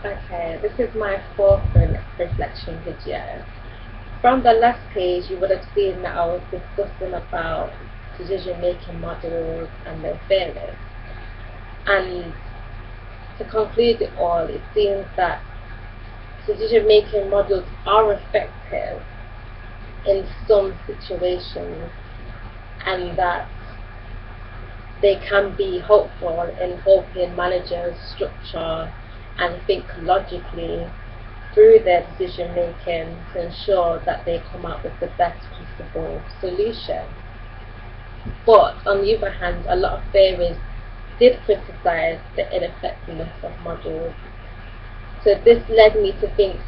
Okay, this is my fourth reflection video. From the last page, you would have seen that I was discussing about decision-making models and their theories. And to conclude it all, it seems that decision-making models are effective in some situations, and that they can be helpful in helping managers structure and think logically through their decision making to ensure that they come up with the best possible solution. But on the other hand, a lot of theories did criticize the ineffectiveness of models. So this led me to think,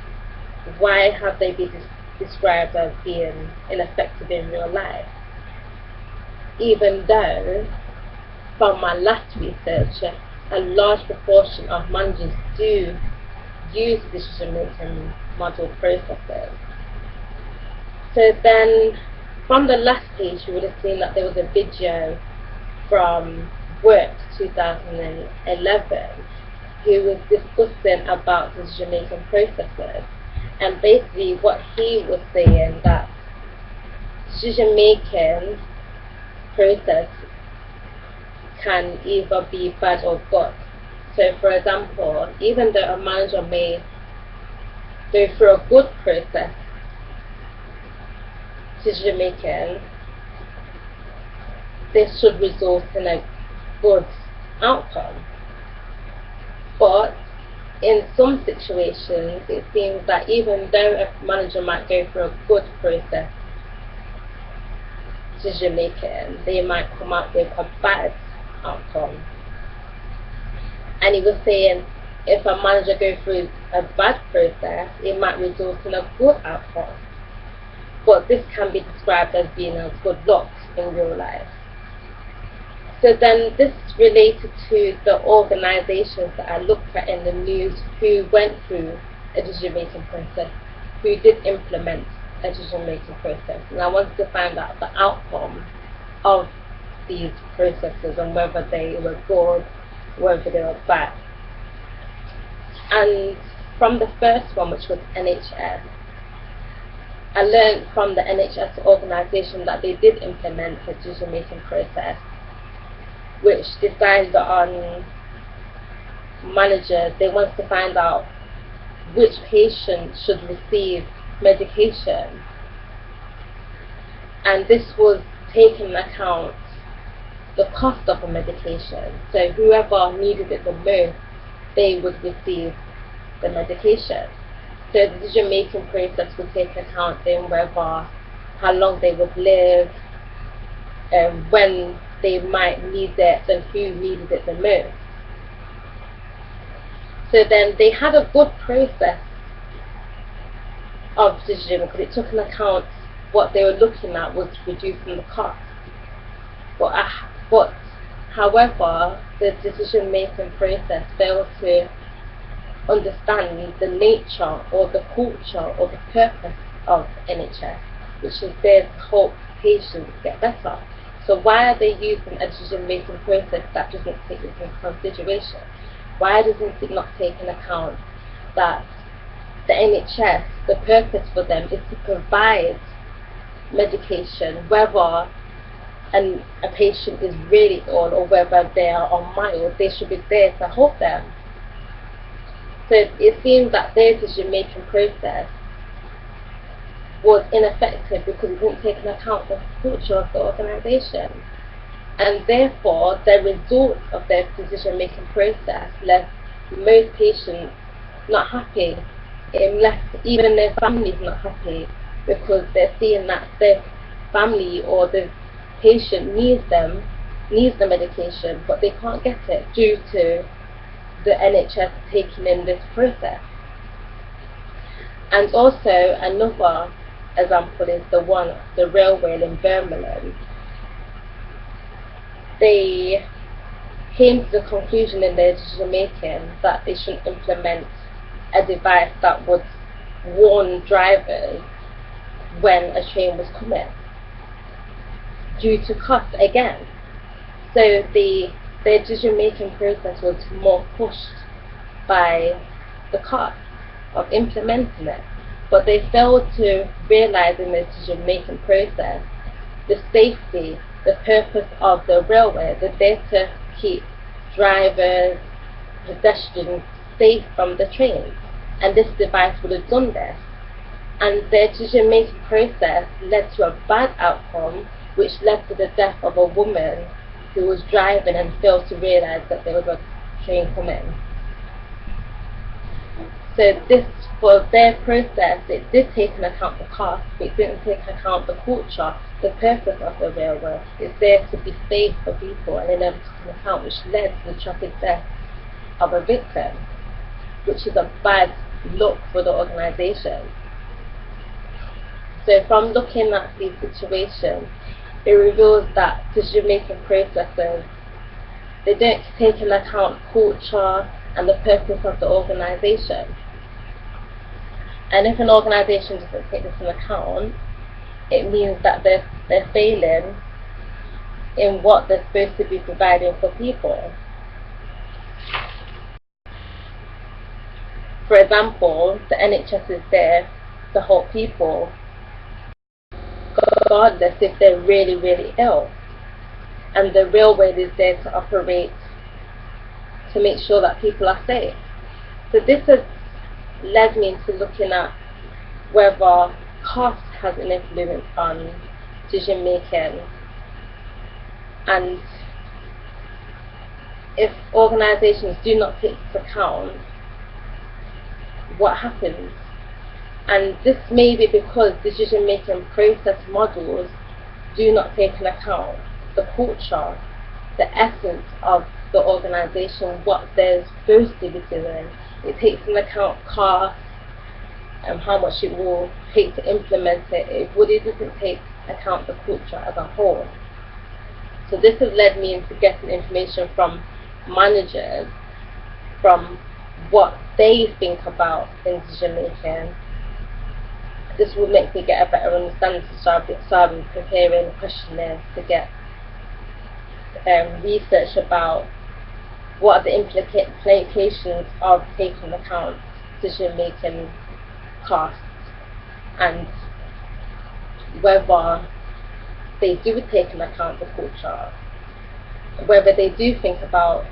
why have they been described as being ineffective in real life? Even though, from my last research, a large proportion of managers do use decision-making model processes. So then, from the last page, you would have seen that there was a video from Work 2011 who was discussing about decision-making processes, and basically what he was saying that decision-making process can either be bad or good. So for example, even though a manager may go through a good process, decision making, this should result in a good outcome. But in some situations, it seems that even though a manager might go through a good process, decision making, they might come out with a bad outcome. And he was saying, if a manager goes through a bad process, it might result in a good outcome. But this can be described as being a good luck in real life. So then this related to the organizations that I looked at in the news who went through a decision-making process, who did implement a decision-making process. And I wanted to find out the outcome of these processes and whether they were good, whether they were bad. And from the first one, which was NHS, I learned from the NHS organisation that they did implement a decision-making process which decided on managers. They wanted to find out which patient should receive medication, and this was taking into account the cost of the medication. So whoever needed it the most, they would receive the medication. So the decision-making process would take account in whether, how long they would live, when they might need it, and who needed it the most. So then they had a good process of decision because it took into account what they were looking at was reducing the cost. But however, the decision-making process failed to understand the nature or the culture or the purpose of NHS, which is there to help patients get better. So why are they using a decision-making process that doesn't take this into consideration? Why doesn't it not take into account that the NHS, the purpose for them is to provide medication, whether a patient is really ill or whether they are on mild, they should be there to help them. So it seems that their decision-making process was ineffective because it didn't take into account the culture of the organisation, and therefore the result of their decision-making process left most patients not happy. It left even their families not happy because they're seeing that their family or the patient needs the medication, but they can't get it due to the NHS taking in this process. And also another example is the railway in Birmingham. They came to the conclusion in their decision making that they should implement a device that would warn drivers when a train was coming, due to cost again. So their decision making process was more pushed by the cost of implementing it, but they fail to realize in the decision-making process the safety, the purpose of the railway, the there to keep drivers, pedestrians safe from the trains. And this device would have done this. And their decision-making process led to a bad outcome, which led to the death of a woman who was driving and failed to realize that there was a train coming. So this, for their process, it did take into account the cost, but it didn't take into account the culture, the purpose of the railway. It's there to be safe for people, and it never took into account, which led to the tragic death of a victim, which is a bad look for the organisation. So from looking at these situations, it reveals that decision-making processes, they don't take into account culture and the purpose of the organisation. And if an organisation doesn't take this into account, it means that they're failing in what they're supposed to be providing for people. For example, the NHS is there to help people, regardless if they're really, really ill. And the railway is there to operate to make sure that people are safe. So this has led me into looking at whether cost has an influence on decision making, and if organisations do not take into account what happens. And this may be because decision making process models do not take into account the culture, the essence of the organisation, what they're supposed to be doing. It takes into account cost and how much it will take to implement it, but it doesn't take account the culture as a whole. So this has led me into getting information from managers, from what they think about in decision making. This will make me get a better understanding, so I'll be preparing questionnaires to get research about what are the implications of taking into account decision making costs, and whether they do take into account the culture, whether they do think about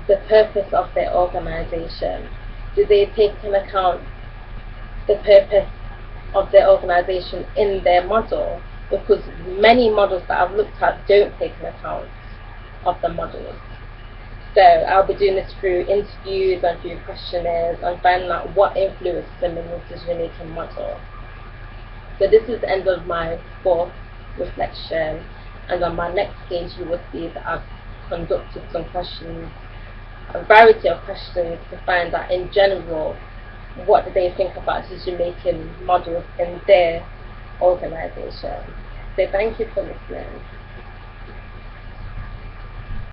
the purpose of their organisation. Do they take into account the purpose of their organisation in their model? Because many models that I've looked at don't take into account of the models. So I'll be doing this through interviews and through questionnaires and finding out what influences them in the decision-making model. So this is the end of my fourth reflection, and on my next page you will see that I've conducted some questions, a variety of questions, to find out in general what do they think about decision-making models in their organisation. So thank you for listening.